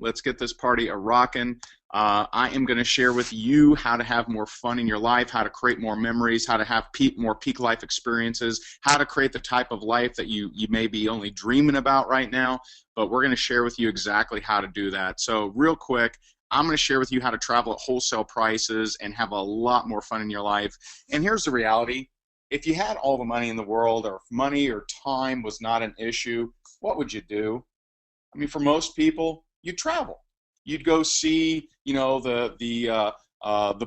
Let's get this party a-rockin'. I am going to share with you how to have more fun in your life, how to create more memories, how to have more peak life experiences, how to create the type of life that you may be only dreaming about right now. But we're going to share with you exactly how to do that. So real quick, I'm going to share with you how to travel at wholesale prices and have a lot more fun in your life. And here's the reality. If you had all the money in the world, or if money or time was not an issue, what would you do? I mean, for most people, you'd travel. You'd go see, the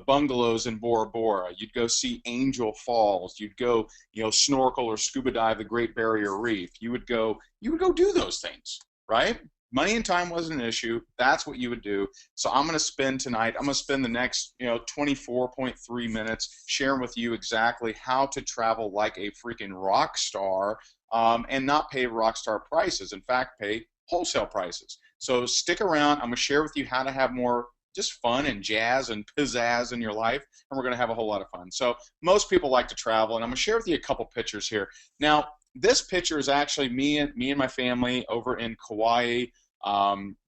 bungalows in Bora Bora. You'd go see Angel Falls. You'd go, snorkel or scuba dive the Great Barrier Reef. You would go do those things, right? Money and time wasn't an issue. That's what you would do. So I'm going to spend the next, 24.3 minutes sharing with you exactly how to travel like a freaking rock star, and not pay rock star prices. In fact, pay wholesale prices. So stick around. I'm going to share with you how to have more just fun and jazz and pizzazz in your life, and we're going to have a whole lot of fun. So most people like to travel, and I'm going to share with you a couple pictures here. Now, this picture is actually me and my family over in Kauai.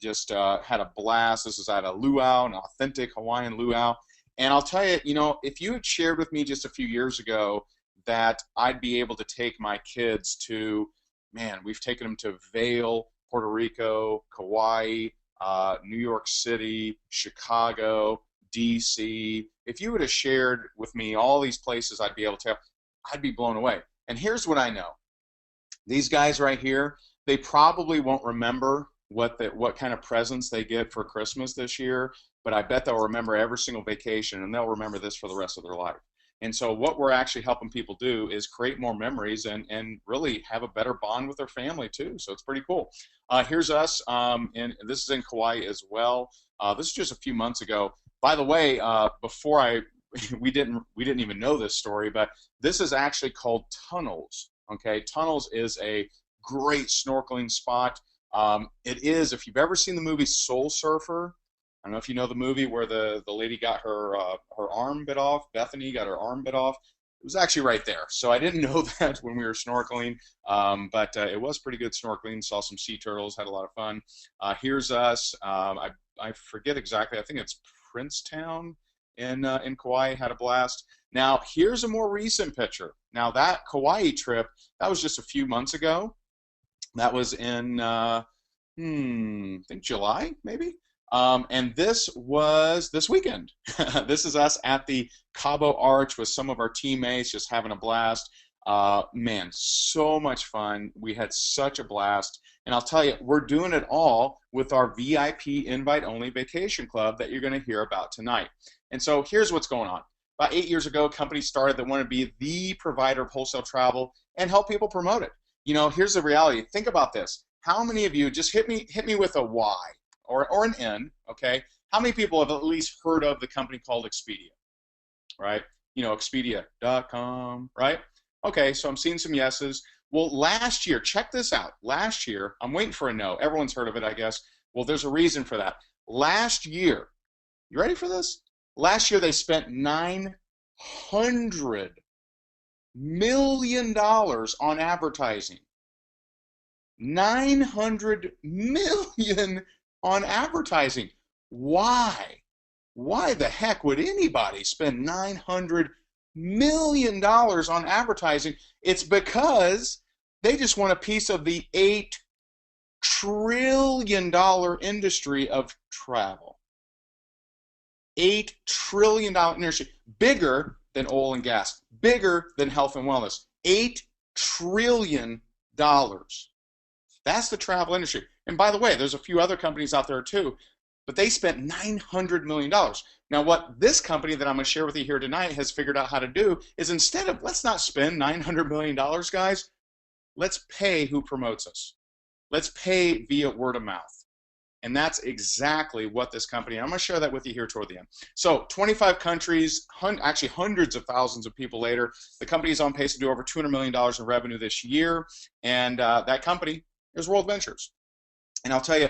Just had a blast. This is at a luau, an authentic Hawaiian luau. And I'll tell you, if you had shared with me just a few years ago that I'd be able to take my kids to, man, we've taken them to Vail, Puerto Rico, Kauai, New York City, Chicago, DC. If you would have shared with me all these places I'd be able to, I'd be blown away. And here's what I know. These guys right here, they probably won't remember what kind of presents they get for Christmas this year, but I bet they'll remember every single vacation, and they'll remember this for the rest of their life. And so what we're actually helping people do is create more memories and really have a better bond with their family too. So it's pretty cool. Here's us, and this is in Kauai as well. This is just a few months ago. By the way, we didn't even know this story, but this is actually called Tunnels. Okay, Tunnels is a great snorkeling spot. It is, if you've ever seen the movie Soul Surfer, I don't know if you know the movie where the lady got her arm bit off. Bethany got her arm bit off. It was actually right there. So I didn't know that when we were snorkeling, but it was pretty good snorkeling. Saw some sea turtles, had a lot of fun. Here's us. I forget exactly. I think it's Princetown in Kauai. Had a blast. Now here's a more recent picture. Now that Kauai trip, that was just a few months ago. That was in I think July maybe. And this was this weekend. This is us at the Cabo Arch with some of our teammates, just having a blast. Man, so much fun. We had such a blast. And I'll tell you, we're doing it all with our VIP invite-only vacation club that you're going to hear about tonight. And so here's what's going on. About 8 years ago, a company started that wanted to be the provider of wholesale travel and help people promote it. Here's the reality. Think about this. How many of you, just hit me with a Y or an N, okay? How many people have at least heard of the company called Expedia, right? Expedia.com, right? Okay, so I'm seeing some yeses. Well, last year, check this out. Last year, I'm waiting for a no. Everyone's heard of it, I guess. Well, there's a reason for that. Last year, you ready for this? Last year, they spent $900 million on advertising. $900 million on advertising. Why? Why the heck would anybody spend $900 million on advertising? It's because they just want a piece of the $8 trillion industry of travel. $8 trillion industry, bigger than oil and gas, bigger than health and wellness. $8 trillion. That's the travel industry. And by the way, there's a few other companies out there too, but they spent $900 million. Now what this company that I'm going to share with you here tonight has figured out how to do is, instead of, let's not spend $900 million, guys, let's pay who promotes us. Let's pay via word of mouth. And that's exactly what this company, and I'm going to share that with you here toward the end. So 25 countries, actually hundreds of thousands of people later, the company is on pace to do over $200 million in revenue this year, and that company is World Ventures. And I'll tell you,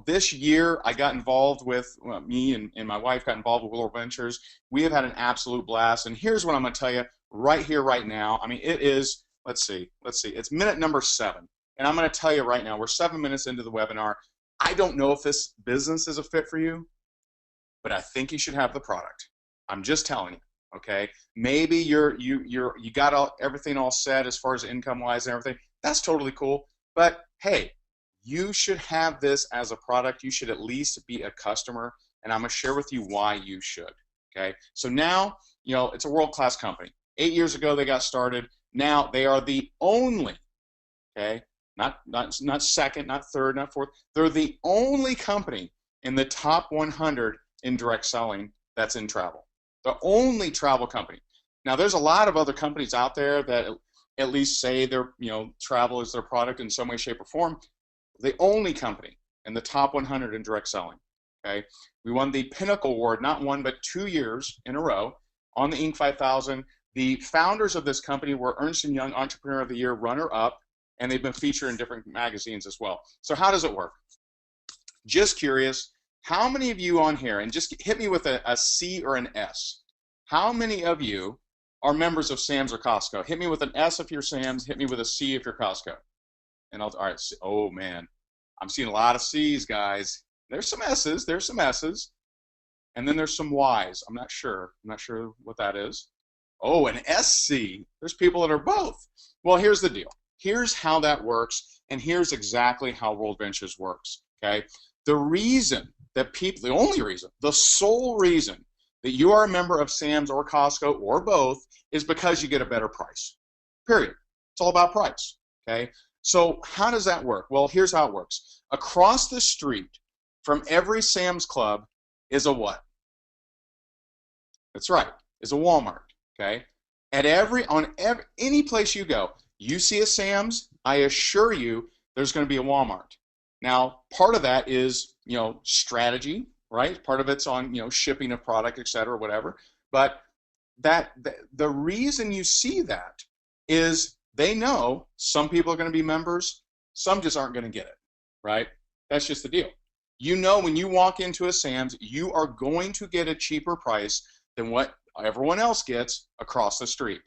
this year I got involved with, me and my wife got involved with World Ventures. We have had an absolute blast, and here's what I'm going to tell you right here, right now. I mean, it is, let's see, it's minute number 7. And I'm going to tell you right now, we're 7 minutes into the webinar. I don't know if this business is a fit for you, but I think you should have the product. I'm just telling you, okay? Maybe you got everything all set as far as income wise and everything. That's totally cool. But hey, you should have this as a product. You should at least be a customer, and I'm gonna share with you why you should. Okay? So now, it's a world-class company. 8 years ago they got started. Now they are the only, okay, not second, not third, not fourth. They're the only company in the top 100 in direct selling that's in travel. The only travel company. Now there's a lot of other companies out there that at least say they're, travel is their product in some way, shape, or form. The only company in the top 100 in direct selling. Okay, we won the Pinnacle Award, not one but 2 years in a row on the Inc. 5000. The founders of this company were Ernst & Young Entrepreneur of the Year runner-up, and they've been featured in different magazines as well. So how does it work? Just curious, how many of you on here, and just hit me with a C or an S, how many of you are members of Sam's or Costco? Hit me with an S if you're Sam's, hit me with a C if you're Costco. And all right, oh man, I'm seeing a lot of C's, guys. There's some S's, and then there's some Y's. I'm not sure what that is. Oh, an SC. There's people that are both. Well, here's the deal. Here's how that works, and here's exactly how World Ventures works, okay? The reason that the only reason, the sole reason that you are a member of Sam's or Costco or both is because you get a better price, period. It's all about price, okay? So how does that work? Well, here's how it works. Across the street from every Sam's Club is a what? That's right, is a Walmart, okay? Any place you go, you see a Sam's, I assure you there's going to be a Walmart. Now, part of that is, strategy, right? Part of it's on, shipping of product, et cetera, whatever. But the reason you see that is they know some people are going to be members, some just aren't going to get it, right? That's just the deal. When you walk into a Sam's, you are going to get a cheaper price than what everyone else gets across the street.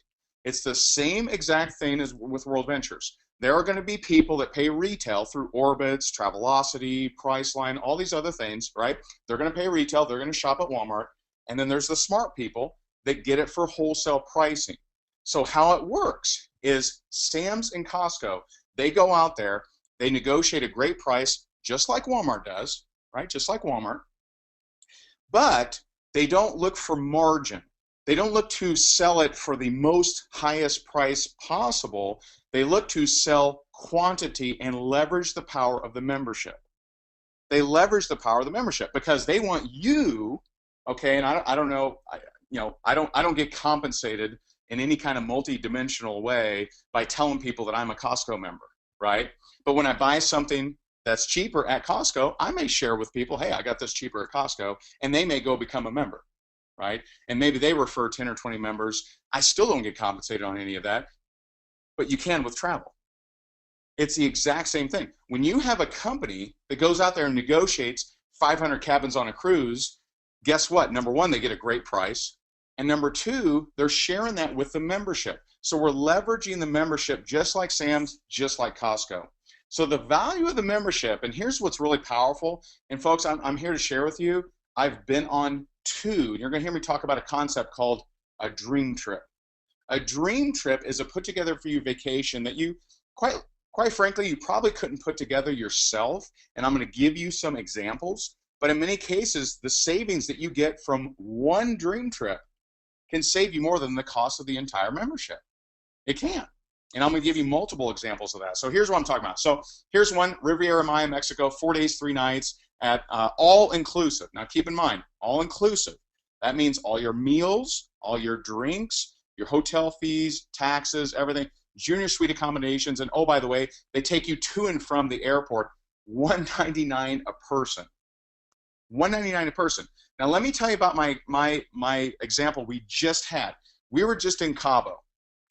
It's the same exact thing as with World Ventures. There are going to be people that pay retail through Orbitz, Travelocity, Priceline, all these other things, right? They're going to pay retail, they're going to shop at Walmart, and then there's the smart people that get it for wholesale pricing. So how it works is Sam's and Costco, they go out there, they negotiate a great price, just like Walmart does, right? Just like Walmart. But they don't look for margin. They don't look to sell it for the most highest price possible. They look to sell quantity and leverage the power of the membership. They leverage the power of the membership because they want you, okay, and I don't know, I don't get compensated in any kind of multi-dimensional way by telling people that I'm a Costco member, right? But when I buy something that's cheaper at Costco, I may share with people, hey, I got this cheaper at Costco, and they may go become a member, right? And maybe they refer 10 or 20 members. I still don't get compensated on any of that, but you can with travel. It's the exact same thing. When you have a company that goes out there and negotiates 500 cabins on a cruise, guess what? Number one, they get a great price. And number two, they're sharing that with the membership. So we're leveraging the membership just like Sam's, just like Costco. So the value of the membership, and here's what's really powerful, and folks, I'm here to share with you, I've been on two, you're going to hear me talk about a concept called a dream trip. A dream trip is a put together for you vacation that you, quite frankly, you probably couldn't put together yourself, and I'm going to give you some examples, but in many cases, the savings that you get from one dream trip can save you more than the cost of the entire membership. It can. And I'm going to give you multiple examples of that. So here's what I'm talking about. So here's one, Riviera Maya, Mexico, 4 days, 3 nights at all-inclusive. Now keep in mind, all-inclusive. That means all your meals, all your drinks, your hotel fees, taxes, everything, junior suite accommodations, and oh, by the way, they take you to and from the airport, $199 a person. $199 a person. Now let me tell you about my example we just had. We were just in Cabo,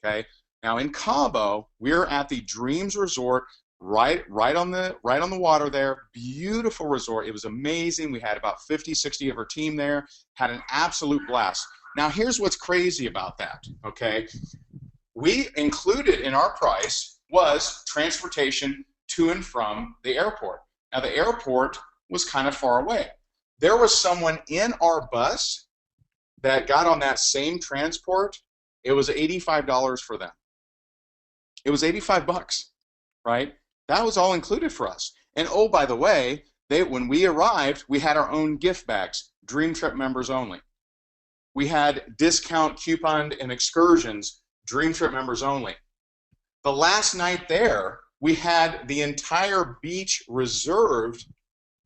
okay? Now in Cabo, we're at the Dreams Resort, right on the water there. Beautiful resort. It was amazing. We had about 50, 60 of our team there. Had an absolute blast. Now here's what's crazy about that, okay? We included in our price was transportation to and from the airport. Now, the airport was kind of far away. There was someone in our bus that got on that same transport. It was $85 for them. It was 85 bucks, right? That was all included for us. And oh, by the way, when we arrived, we had our own gift bags, Dream Trip members only. We had discount coupon and excursions, Dream Trip members only. The last night there, we had the entire beach reserved,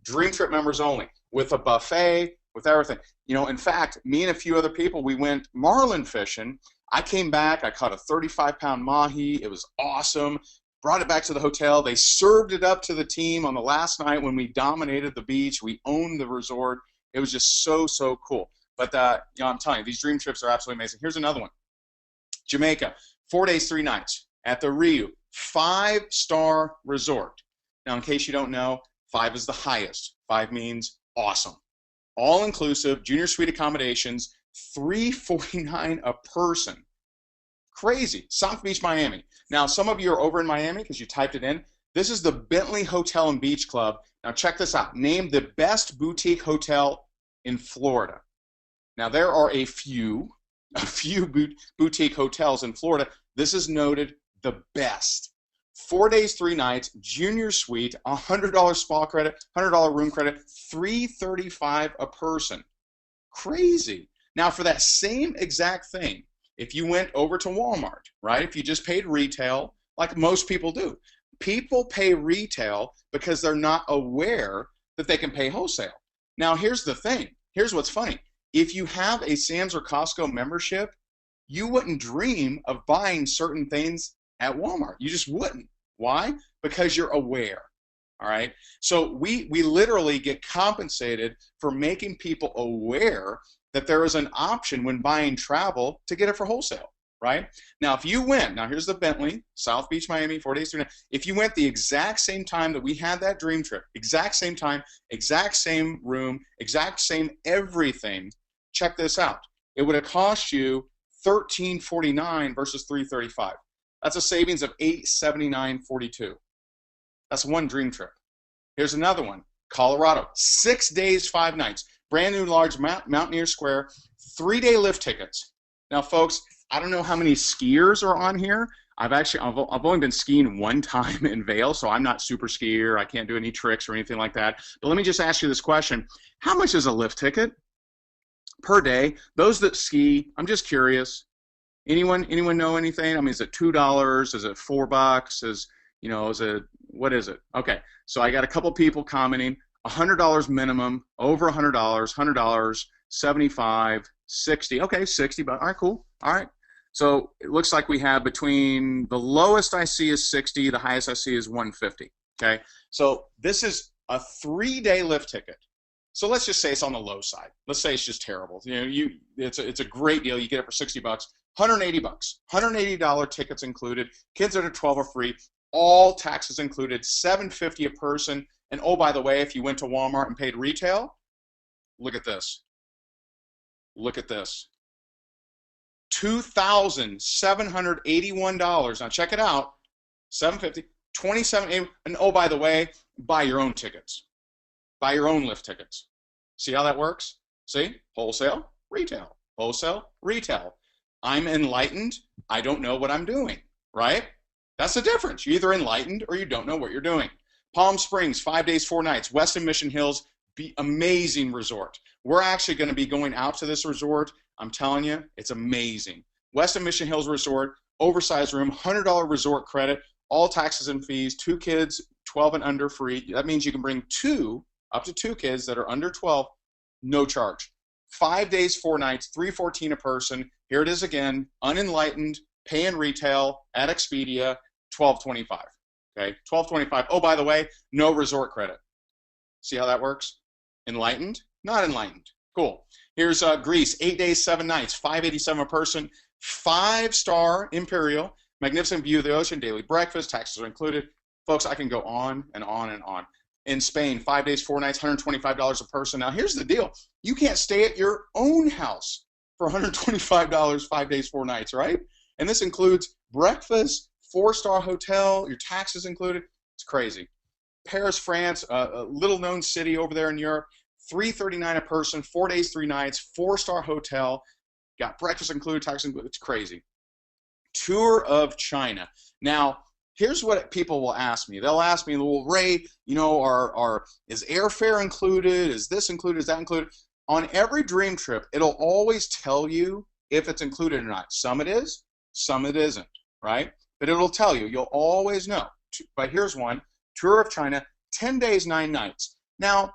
Dream Trip members only, with a buffet, with everything. You know, in fact, me and a few other people, we went marlin fishing. I came back, I caught a 35-pound mahi. It was awesome. Brought it back to the hotel. They served it up to the team on the last night when we dominated the beach. We owned the resort. It was just so, so cool. But, you know, I'm telling you, these dream trips are absolutely amazing. Here's another one. Jamaica, 4 days, 3 nights at the Riu, 5-star resort. Now, in case you don't know, 5 is the highest. 5 means awesome. All-inclusive, junior suite accommodations, $349 a person. Crazy. South Beach, Miami. Now, some of you are over in Miami because you typed it in. This is the Bentley Hotel and Beach Club. Now, check this out. Named the best boutique hotel in Florida. Now, there are a few boutique hotels in Florida. This is noted the best. 4 days, 3 nights, junior suite, $100 spa credit, $100 room credit, $335 a person. Crazy. Now, for that same exact thing, if you went over to Walmart, right, if you just paid retail, like most people do, people pay retail because they're not aware that they can pay wholesale. Now, here's the thing. Here's what's funny. If you have a Sam's or Costco membership, you wouldn't dream of buying certain things at Walmart. You just wouldn't. Why? Because you're aware. All right. So we literally get compensated for making people aware that there is an option when buying travel to get it for wholesale. Right? Now, if you went, now here's the Bentley, South Beach, Miami, 4 days, 3 nights. If you went the exact same time that we had that dream trip, exact same time, exact same room, exact same everything, check this out. It would have cost you $1,349 versus $335. That's a savings of $879.42. That's one dream trip. Here's another one. Colorado, 6 days, 5 nights. Brand new large Mountaineer Square, 3-day lift tickets. Now, folks, I don't know how many skiers are on here. I've only been skiing one time in Vail, so I'm not super skier. I can't do any tricks or anything like that. But let me just ask you this question. How much is a lift ticket per day? Those that ski, I'm just curious. Anyone know anything? I mean, is it $2? Is it $4? What is it? Okay, so I got a couple people commenting. $100 minimum, over $100, $100, 75, 60. Okay, 60 bucks. All right, cool. All right. So it looks like we have between the lowest I see is 60, the highest I see is 150. Okay. So this is a 3-day lift ticket. So let's just say it's on the low side. Let's say it's just terrible. You know, it's a great deal. You get it for 60 bucks, 180 bucks, $180 tickets included. Kids under 12 are free. All taxes included, $750 a person. And oh, by the way, if you went to Walmart and paid retail, look at this. Look at this. $2,781. Now check it out. $750, $2,780. And oh, by the way, buy your own tickets. Buy your own lift tickets. See how that works? See? Wholesale, retail. Wholesale, retail. I'm enlightened. I don't know what I'm doing, right? That's the difference. You're either enlightened or you don't know what you're doing. Palm Springs, 5 days, 4 nights. Westin Mission Hills, amazing resort. We're actually going to be going out to this resort. I'm telling you, it's amazing. Westin Mission Hills Resort, oversized room, $100 resort credit, all taxes and fees, 2 kids, 12 and under free. That means you can bring up to 2 kids that are under 12, no charge. 5 days, 4 nights, $314 a person. Here it is again, unenlightened, paying retail at Expedia, $1,225. Okay, $1,225. Oh, by the way, no resort credit. See how that works? Enlightened, not enlightened. Cool. Here's Greece, 8 days, 7 nights, $587 a person, 5-star Imperial, magnificent view of the ocean, daily breakfast, taxes are included. Folks, I can go on and on and on. In Spain, 5 days, 4 nights, $125 a person. Now, here's the deal. You can't stay at your own house for $125, 5 days, 4 nights, right? And this includes breakfast, 4-star hotel, your taxes included. It's crazy. Paris, France, a little-known city over there in Europe, $339 a person, 4 days, 3 nights, four-star hotel, got breakfast included, tax included. It's crazy. Tour of China. Now, here's what people will ask me. They'll ask me, well, Ray, you know, is airfare included? Is this included? Is that included? On every dream trip, it'll always tell you if it's included or not. Some it is, some it isn't, right? But it'll tell you. You'll always know. But here's one. Tour of China, 10 days, 9 nights. Now,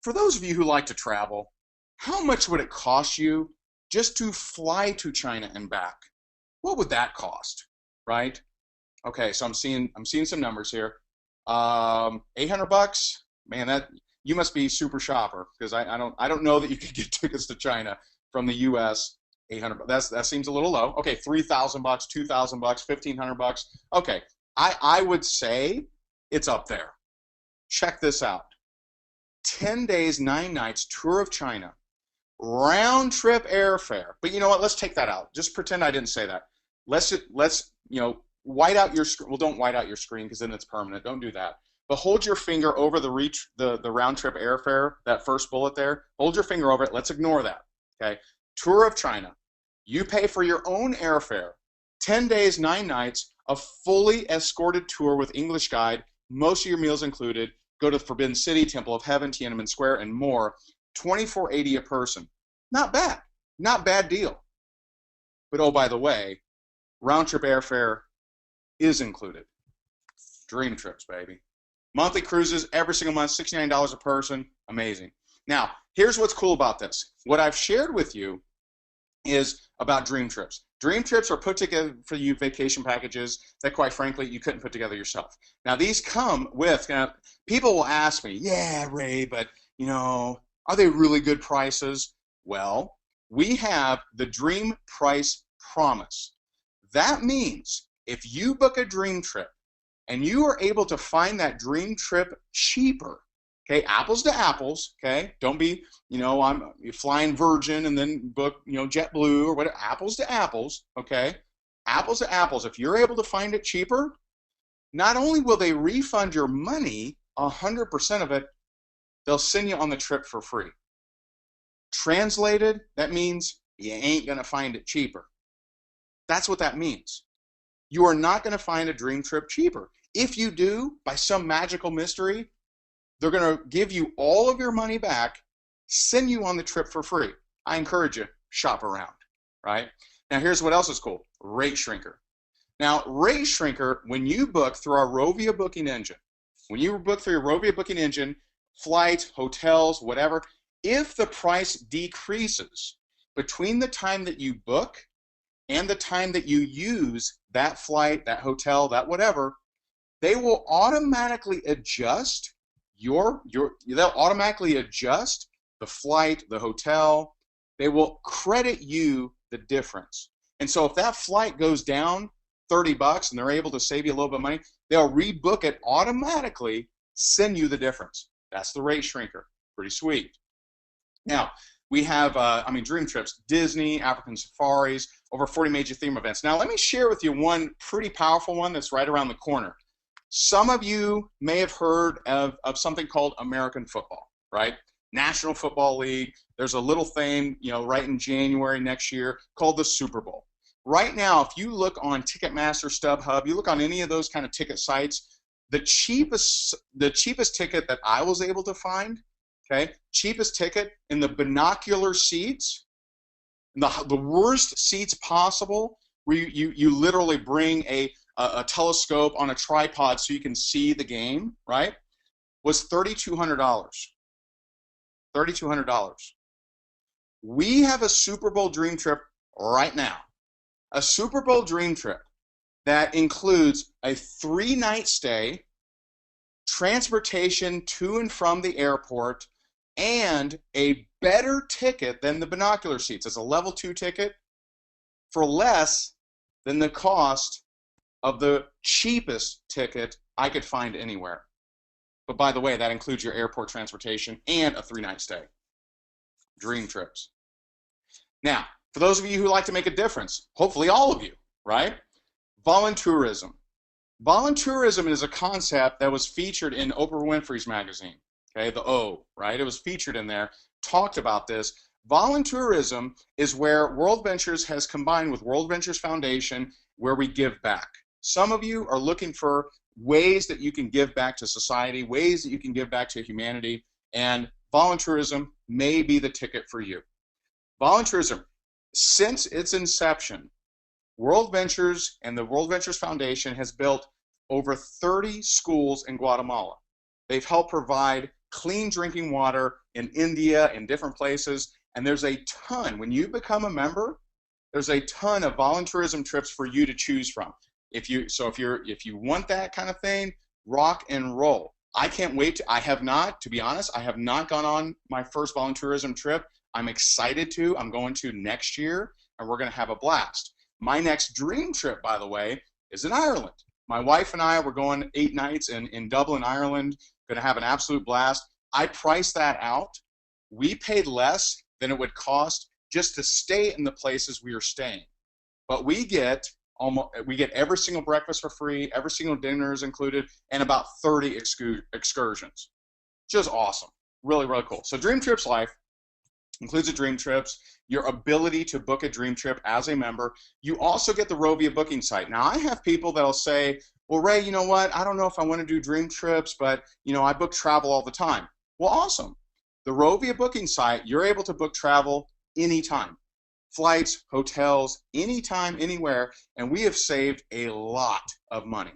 for those of you who like to travel, how much would it cost you just to fly to China and back? What would that cost, right? Okay, so I'm seeing some numbers here. $800, man. That you must be super shopper, because I don't know that you could get tickets to China from the U.S. $800. That seems a little low. Okay, $3,000, $2,000, $1,500. Okay, I would say it's up there. Check this out. 10 days, 9 nights, tour of China, round trip airfare. But you know what? Let's take that out. Just pretend I didn't say that. Let's white out your screen. Well, don't white out your screen, because then it's permanent. Don't do that. But hold your finger over the round trip airfare, that first bullet there. Hold your finger over it. Let's ignore that. Okay. Tour of China. You pay for your own airfare. 10 days, 9 nights, a fully escorted tour with English guide, most of your meals included. Go to Forbidden City, Temple of Heaven, Tiananmen Square, and more. $24.80 a person. Not bad. Not bad deal. But oh, by the way, round trip airfare is included. Dream trips, baby. Monthly cruises every single month, $69 a person. Amazing. Now, here's what's cool about this. What I've shared with you is about dream trips. Dream trips are put together for you vacation packages that, quite frankly, you couldn't put together yourself. Now, these come with, people will ask me, yeah, Ray, but, you know, are they really good prices? Well, we have the Dream Price Promise. That means if you book a dream trip and you are able to find that dream trip cheaper, okay, apples to apples, okay, don't be, I'm flying Virgin and then book, JetBlue or whatever, apples to apples, okay, apples to apples. If you're able to find it cheaper, not only will they refund your money, 100% of it, they'll send you on the trip for free. Translated, that means you ain't going to find it cheaper. That's what that means. You are not going to find a dream trip cheaper. If you do, by some magical mystery, they're going to give you all of your money back, send you on the trip for free. I encourage you, shop around, right? Now, here's what else is cool. Rate Shrinker. Now, Rate Shrinker, when you book through our Rovia booking engine, flights, hotels, whatever, if the price decreases between the time that you book and the time that you use that flight, that hotel, that whatever, they will automatically adjust they'll automatically adjust the flight, the hotel. They will credit you the difference. And so if that flight goes down $30 and they're able to save you a little bit of money, they'll rebook it automatically, send you the difference. That's the Rate Shrinker. Pretty sweet. Now, we have, dream trips, Disney, African safaris, over 40 major theme events. Now, let me share with you one pretty powerful one that's right around the corner. Some of you may have heard of something called American football, right? National Football League. There's a little thing, right in January next year called the Super Bowl. Right now, if you look on Ticketmaster, StubHub, you look on any of those kind of ticket sites, the cheapest ticket that I was able to find, okay, cheapest ticket in the binocular seats, the worst seats possible, where you literally bring a telescope on a tripod so you can see the game, right, was $3,200. $3,200. We have a Super Bowl dream trip right now. A Super Bowl dream trip that includes a 3-night stay, transportation to and from the airport, and a better ticket than the binocular seats. It's a level 2 ticket for less than the cost of the cheapest ticket I could find anywhere. But by the way, that includes your airport transportation and a 3-night stay. Dream trips. Now, for those of you who like to make a difference, hopefully all of you, right? Voluntourism. Voluntourism is a concept that was featured in Oprah Winfrey's magazine. Okay, the O, right? It was featured in there, talked about this. Voluntourism is where World Ventures has combined with World Ventures Foundation, where we give back. Some of you are looking for ways that you can give back to society, ways that you can give back to humanity, and voluntourism may be the ticket for you. Voluntourism, since its inception, World Ventures and the World Ventures Foundation has built over 30 schools in Guatemala. They've helped provide clean drinking water in India and different places, and there's a ton. When you become a member, there's a ton of voluntourism trips for you to choose from. If you want that kind of thing, rock and roll. I can't wait to, I have not, to be honest, I have not gone on my first voluntourism trip. I'm excited to. I'm going to next year, and we're going to have a blast. My next dream trip, by the way, is in Ireland. My wife and I, we're going 8 nights in Dublin, Ireland. Going to have an absolute blast. I priced that out. We paid less than it would cost just to stay in the places we are staying. But we get every single breakfast for free, every single dinner is included, and about 30 excursions. Just awesome. Really, really cool. So Dream Trips Life includes the Dream Trips, your ability to book a dream trip as a member. You also get the Rovia booking site. Now, I have people that'll say, well, Ray, you know what? I don't know if I want to do dream trips, but, you know, I book travel all the time. Well, awesome. The Rovia booking site, you're able to book travel anytime. Flights, hotels, anytime, anywhere, and we have saved a lot of money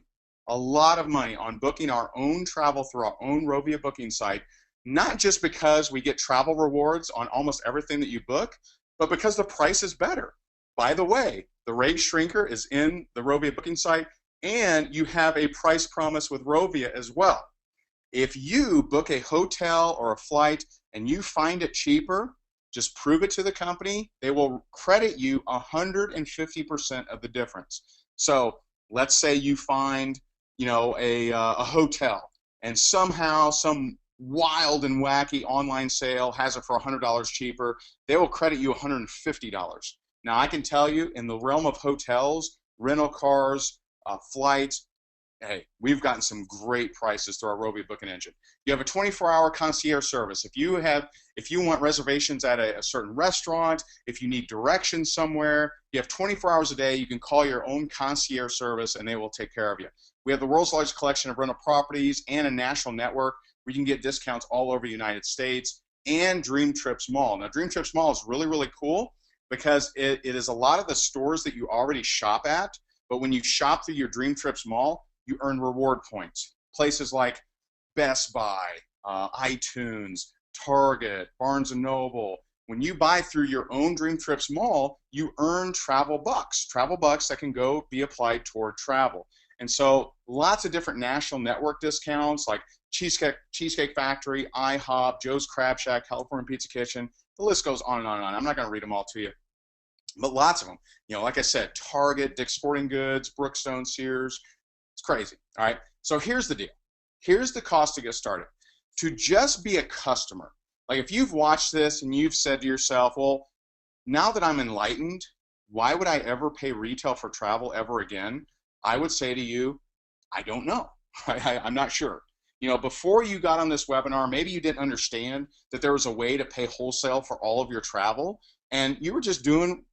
on booking our own travel through our own Rovia booking site, not just because we get travel rewards on almost everything that you book, but because the price is better. By the way, the Ray Shrinker is in the Rovia booking site, and you have a price promise with Rovia as well. If you book a hotel or a flight and you find it cheaper, just prove it to the company. They will credit you 150% of the difference. So let's say you find, you know, a hotel, and somehow some wild and wacky online sale has it for $100 cheaper. They will credit you $150. Now, I can tell you, in the realm of hotels, rental cars, flights, hey, we've gotten some great prices through our Rovia booking engine. You have a 24-hour concierge service. If you want reservations at a certain restaurant, if you need directions somewhere, you have 24 hours a day. You can call your own concierge service, and they will take care of you. We have the world's largest collection of rental properties and a national network where you can get discounts all over the United States, and Dream Trips Mall. Now, Dream Trips Mall is really, really cool because it is a lot of the stores that you already shop at, but when you shop through your Dream Trips Mall, you earn reward points. Places like Best Buy, iTunes, Target, Barnes & Noble. When you buy through your own Dream Trips Mall, you earn travel bucks that can go be applied toward travel. And so lots of different national network discounts like Cheesecake Factory, IHOP, Joe's Crab Shack, California Pizza Kitchen. The list goes on and on and on. I'm not going to read them all to you, but lots of them. You know, like I said, Target, Dick's Sporting Goods, Brookstone, Sears. It's crazy. All right. So here's the deal. Here's the cost to get started. To just be a customer, like if you've watched this and you've said to yourself, well, now that I'm enlightened, why would I ever pay retail for travel ever again? I would say to you, I don't know. I'm not sure. You know, before you got on this webinar, maybe you didn't understand that there was a way to pay wholesale for all of your travel, and you were just doing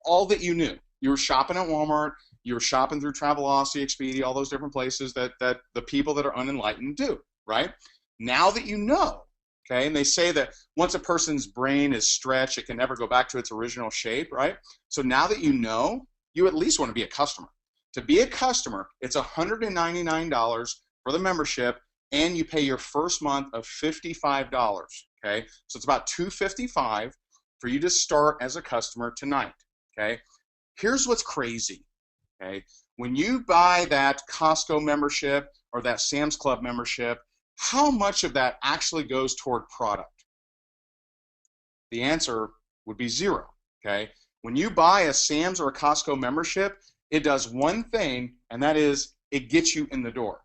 all that you knew. You were shopping at Walmart, you were shopping through Travelocity, Expedia, all those different places that the people that are unenlightened do, right? Now that you know, okay, and they say that once a person's brain is stretched, it can never go back to its original shape, right? So now that you know, you at least want to be a customer. To be a customer, it's $199 for the membership, and you pay your first month of $55, okay? So it's about $255 for you to start as a customer tonight, okay? Here's what's crazy, okay? When you buy that Costco membership or that Sam's Club membership, how much of that actually goes toward product? The answer would be zero, okay? When you buy a Sam's or a Costco membership, it does one thing, and that is it gets you in the door.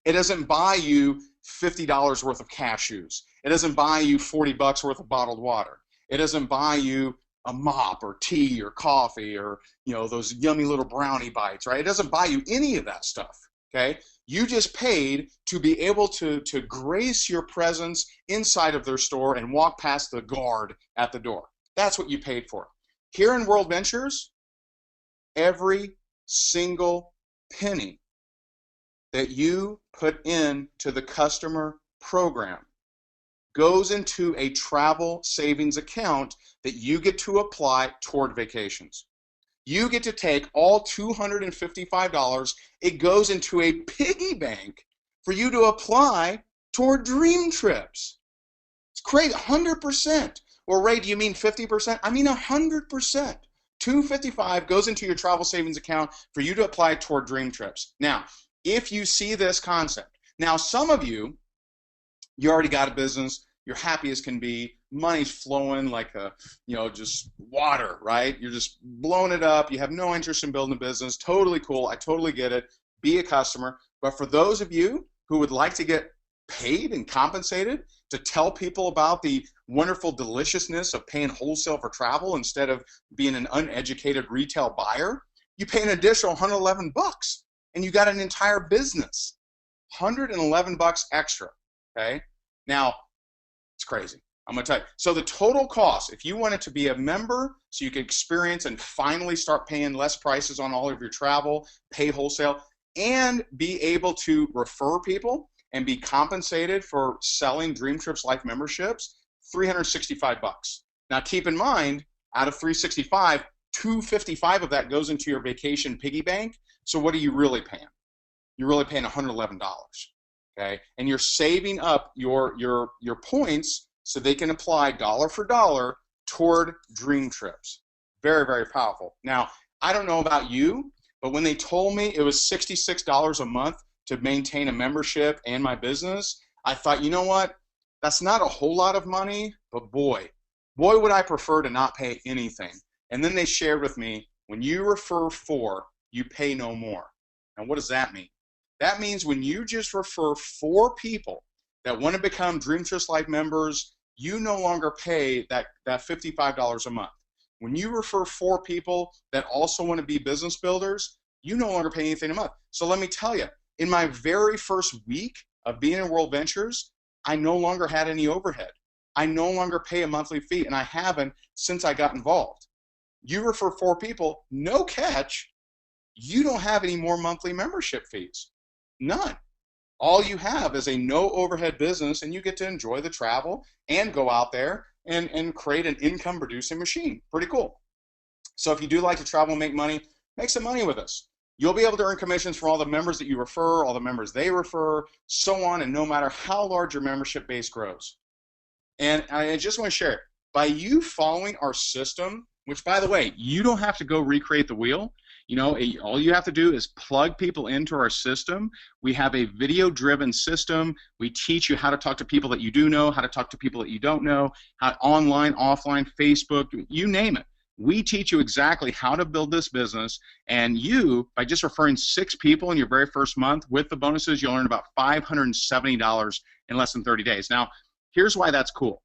It doesn't buy you $50 worth of cashews. It doesn't buy you 40 bucks worth of bottled water. It doesn't buy you a mop or tea or coffee or, you know, those yummy little brownie bites, right? It doesn't buy you any of that stuff, Okay? You just paid to be able to grace your presence inside of their store and walk past the guard at the door. That's what you paid for. Here in World Ventures, every single penny that you put into the customer program goes into a travel savings account that you get to apply toward vacations. You get to take all $255, it goes into a piggy bank for you to apply toward dream trips. It's great, 100%. Well, Ray, do you mean 50%? I mean 100%. $255 goes into your travel savings account for you to apply toward dream trips. Now, if you see this concept, now some of you already got a business, you're happy as can be, money's flowing like just water, right? You're just blowing it up, you have no interest in building a business, totally cool, I totally get it, be a customer. But for those of you who would like to get paid and compensated to tell people about the wonderful deliciousness of paying wholesale for travel instead of being an uneducated retail buyer, you pay an additional $111 and you got an entire business. $111 extra, okay? Now, it's crazy. I'm going to tell you. So the total cost, if you wanted to be a member so you could experience and finally start paying less prices on all of your travel, pay wholesale, and be able to refer people and be compensated for selling Dream Trips Life memberships, $365. Now keep in mind, out of $365, $255 of that goes into your vacation piggy bank. So what are you really paying? You're really paying $111. Okay, and you're saving up your points so they can apply dollar for dollar toward dream trips. Very, very powerful. Now, I don't know about you, but when they told me it was $66 a month to maintain a membership and my business, I thought, you know what? That's not a whole lot of money, but boy would I prefer to not pay anything. And then they shared with me, when you refer 4, you pay no more. Now, what does that mean? That means when you just refer 4 people that want to become Dream Trips Life members, you no longer pay that $55 a month. When you refer 4 people that also want to be business builders, you no longer pay anything a month. So let me tell you, in my very first week of being in World Ventures, I no longer had any overhead. I no longer pay a monthly fee, and I haven't since I got involved. You refer 4 people, no catch, you don't have any more monthly membership fees. None. All you have is a no overhead business, and you get to enjoy the travel and go out there and create an income producing machine. Pretty cool. So if you do like to travel and make money, make some money with us. You'll be able to earn commissions for all the members that you refer, all the members they refer, so on, and no matter how large your membership base grows. And I just want to share, by you following our system, which by the way, you don't have to go recreate the wheel. You know, all you have to do is plug people into our system. We have a video-driven system. We teach you how to talk to people that you do know, how to talk to people that you don't know, how online, offline, Facebook, you name it. We teach you exactly how to build this business, and you, by just referring 6 people in your very first month with the bonuses, you'll earn about $570 in less than 30 days. Now, here's why that's cool.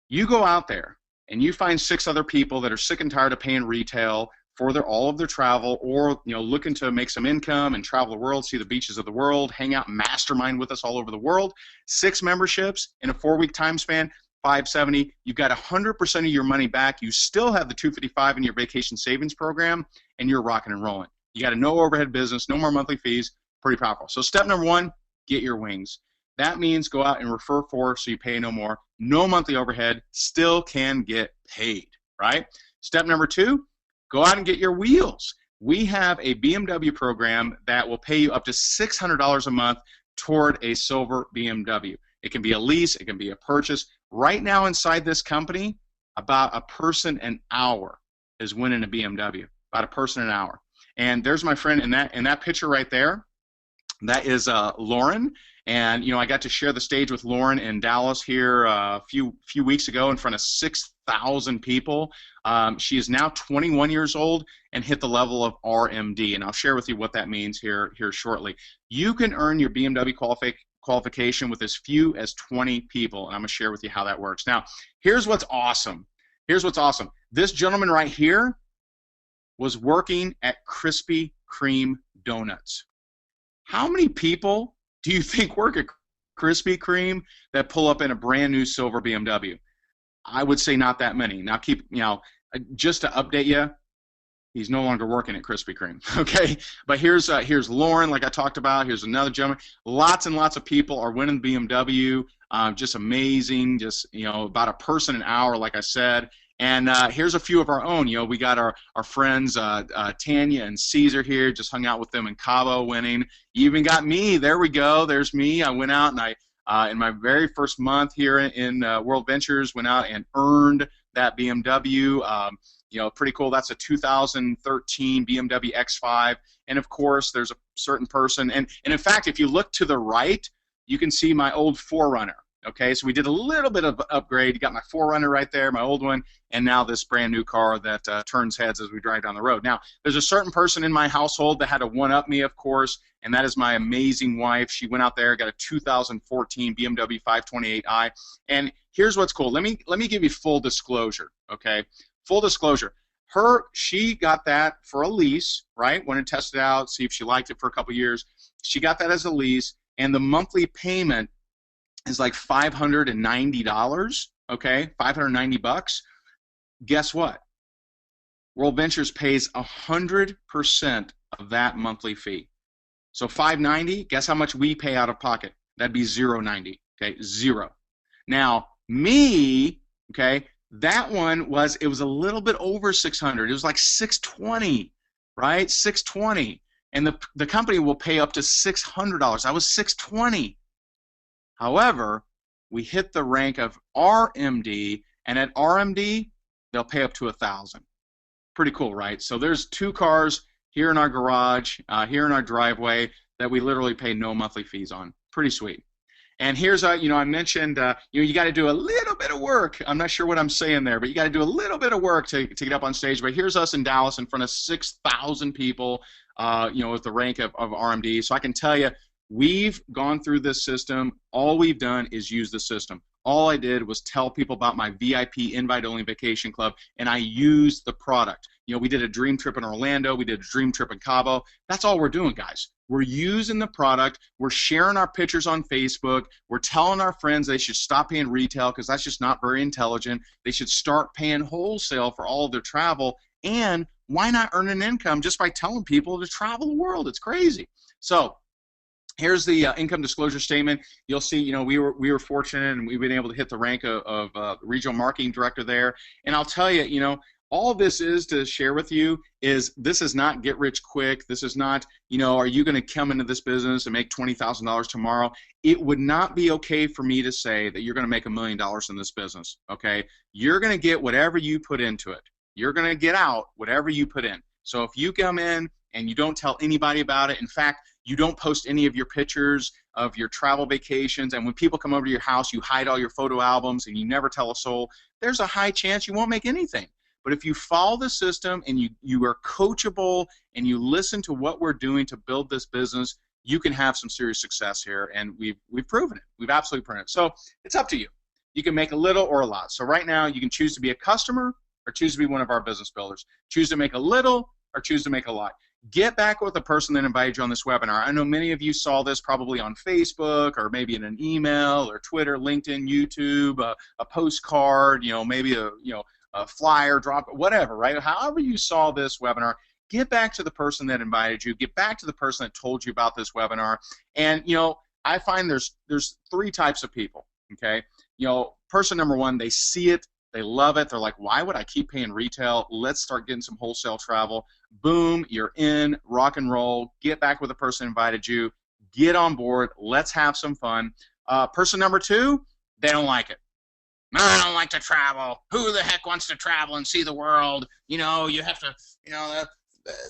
You go out there and you find 6 other people that are sick and tired of paying retail for all of their travel, or looking to make some income and travel the world, see the beaches of the world, hang out, mastermind with us all over the world. 6 memberships in a 4-week time span, $570. You've got 100% of your money back. You still have the $255 in your vacation savings program, and you're rocking and rolling. You got a no overhead business, no more monthly fees. Pretty powerful. So step number 1, get your wings. That means go out and refer 4 so you pay no more. No monthly overhead, still can get paid, right? Step number 2, go out and get your wheels. We have a BMW program that will pay you up to $600 a month toward a silver BMW. It can be a lease, it can be a purchase. Right now inside this company, about a person an hour is winning a BMW, about a person an hour. And there's my friend in that picture right there. That is Lauren. And I got to share the stage with Lauren in Dallas here a few weeks ago in front of 6,000 people. She is now 21 years old and hit the level of RMD, and I'll share with you what that means here shortly. You can earn your BMW qualification with as few as 20 people, and I'm going to share with you how that works. Now, here's what's awesome. This gentleman right here was working at Krispy Kreme Donuts. How many people do you think work at Krispy Kreme that pull up in a brand new silver BMW? I would say not that many. Now keep, just to update you, he's no longer working at Krispy Kreme. Okay, but here's Lauren, like I talked about. Here's another gentleman. Lots and lots of people are winning BMW. Just amazing. Just about a person an hour, like I said. And here's a few of our own. We got our friends Tanya and Caesar here. Just hung out with them in Cabo, winning. You even got me. There we go. There's me. I went out and in my very first month here in World Ventures, went out and earned that BMW. Pretty cool. That's a 2013 BMW X5. And of course, there's a certain person. And in fact, if you look to the right, you can see my old 4Runner. Okay, so we did a little bit of upgrade. You got my 4Runner right there, my old one, and now this brand new car that turns heads as we drive down the road. Now, there's a certain person in my household that had to one-up me, of course, and that is my amazing wife. She went out there, got a 2014 BMW 528i. And here's what's cool. Let me give you full disclosure, okay? Full disclosure. She got that for a lease, right? Went and tested it out, see if she liked it for a couple years. She got that as a lease, and the monthly payment is like $590, okay? $590. Guess what? World Ventures pays 100% of that monthly fee. So $590, guess how much we pay out of pocket? That'd be $0.90, okay? Zero. Now, me, okay, that one was a little bit over 600. It was like 620, right? 620. And the company will pay up to $600. I was 620. However, we hit the rank of RMD, and at RMD, they'll pay up to $1,000. Pretty cool, right? So there's two cars here in our garage, here in our driveway, that we literally pay no monthly fees on. Pretty sweet. And here's, I mentioned, you got to do a little bit of work. I'm not sure what I'm saying there, but you got to do a little bit of work to get up on stage. But here's us in Dallas in front of 6,000 people, with the rank of RMD. So I can tell you, we've gone through this system. All we've done is use the system. All I did was tell people about my VIP invite-only vacation club, and I used the product. We did a dream trip in Orlando. We did a dream trip in Cabo. That's all we're doing, guys. We're using the product. We're sharing our pictures on Facebook. We're telling our friends they should stop paying retail because that's just not very intelligent. They should start paying wholesale for all of their travel. And why not earn an income just by telling people to travel the world? It's crazy. So here's the income disclosure statement. You'll see, we were fortunate, and we've been able to hit the rank of regional marketing director there. And I'll tell you, all this is to share with you is this is not get rich quick. This is not, are you going to come into this business and make $20,000 tomorrow? It would not be okay for me to say that you're going to make $1 million in this business, okay? You're going to get whatever you put into it. You're going to get out whatever you put in. So if you come in and you don't tell anybody about it, in fact, you don't post any of your pictures of your travel vacations, and when people come over to your house, you hide all your photo albums and you never tell a soul, there's a high chance you won't make anything. But if you follow the system and you are coachable and you listen to what we're doing to build this business, you can have some serious success here, and we've proven it. We've absolutely proven it. So it's up to you. You can make a little or a lot. So right now, you can choose to be a customer or choose to be one of our business builders. Choose to make a little or choose to make a lot. Get back with the person that invited you on this webinar. I know many of you saw this probably on Facebook or maybe in an email or Twitter, LinkedIn, YouTube, a postcard, maybe a flyer, drop, whatever, right? However you saw this webinar, get back to the person that invited you. Get back to the person that told you about this webinar. And, I find there's three types of people, okay? Person number one, they see it. They love it. They're like, why would I keep paying retail? Let's start getting some wholesale travel. Boom, you're in, rock and roll. Get back with the person who invited you. Get on board. Let's have some fun. Person number two, they don't like it. I don't like to travel. Who the heck wants to travel and see the world? You have to,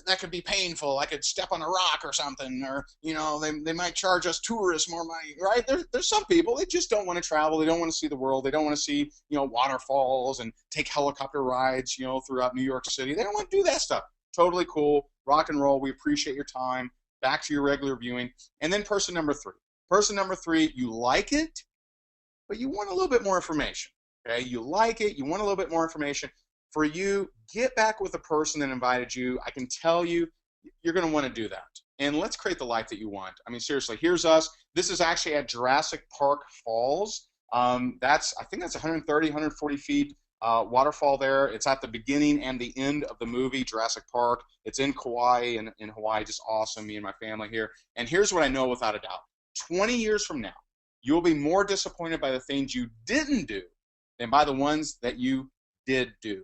that could be painful. I could step on a rock or something, or, they might charge us tourists more money, right? There's some people, they just don't want to travel. They don't want to see the world. They don't want to see, waterfalls and take helicopter rides, throughout New York City. They don't want to do that stuff. Totally cool. Rock and roll. We appreciate your time. Back to your regular viewing. And then person number three. Person number three, you like it, but you want a little bit more information. Okay? You like it. You want a little bit more information. For you, get back with the person that invited you. I can tell you, you're going to want to do that. and let's create the life that you want. I mean, seriously, here's us. This is actually at Jurassic Park Falls. I think that's 130, 140 feet waterfall there. It's at the beginning and the end of the movie Jurassic Park. It's in Kauai and in Hawaii, just awesome. Me and my family here. And here's what I know without a doubt: 20 years from now, you'll be more disappointed by the things you didn't do than by the ones that you did do.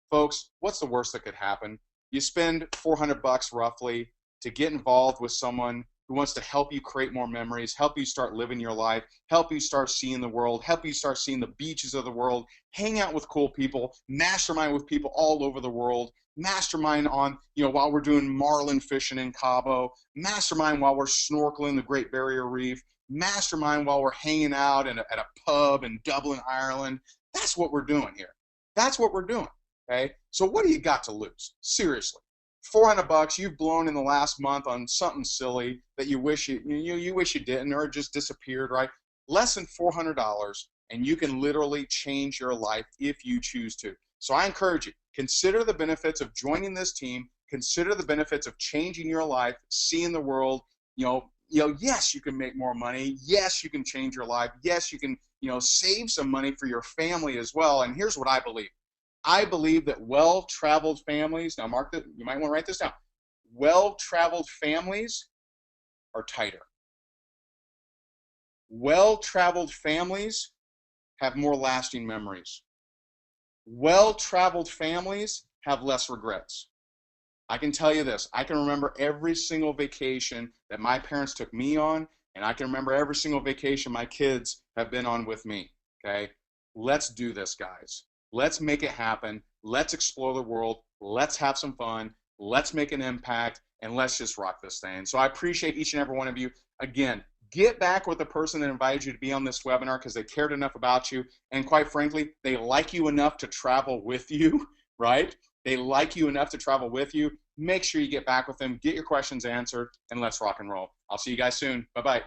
Folks, what's the worst that could happen? You spend $400 roughly to get involved with someone who wants to help you create more memories, help you start living your life, help you start seeing the world, help you start seeing the beaches of the world, hang out with cool people, mastermind with people all over the world, mastermind on, while we're doing marlin fishing in Cabo, mastermind while we're snorkeling the Great Barrier Reef, mastermind while we're hanging out at a pub in Dublin, Ireland. That's what we're doing here. That's what we're doing. Okay, so what do you got to lose? Seriously, $400 you've blown in the last month on something silly that you wish you wish you didn't, or it just disappeared, right? Less than $400, and you can literally change your life if you choose to. So I encourage you, consider the benefits of joining this team. Consider the benefits of changing your life, seeing the world. Yes, you can make more money. Yes, you can change your life. Yes, you can, save some money for your family as well. And here's what I believe. I believe that well-traveled families, now mark that, you might want to write this down. Well-traveled families are tighter. Well-traveled families have more lasting memories. Well-traveled families have less regrets. I can tell you this, I can remember every single vacation that my parents took me on, and I can remember every single vacation my kids have been on with me, okay? Let's do this, guys. Let's make it happen. Let's explore the world. Let's have some fun. Let's make an impact, and let's just rock this thing. So I appreciate each and every one of you. Again, get back with the person that invited you to be on this webinar because they cared enough about you, and quite frankly, they like you enough to travel with you, right? They like you enough to travel with you. Make sure you get back with them, get your questions answered, and let's rock and roll. I'll see you guys soon. Bye-bye.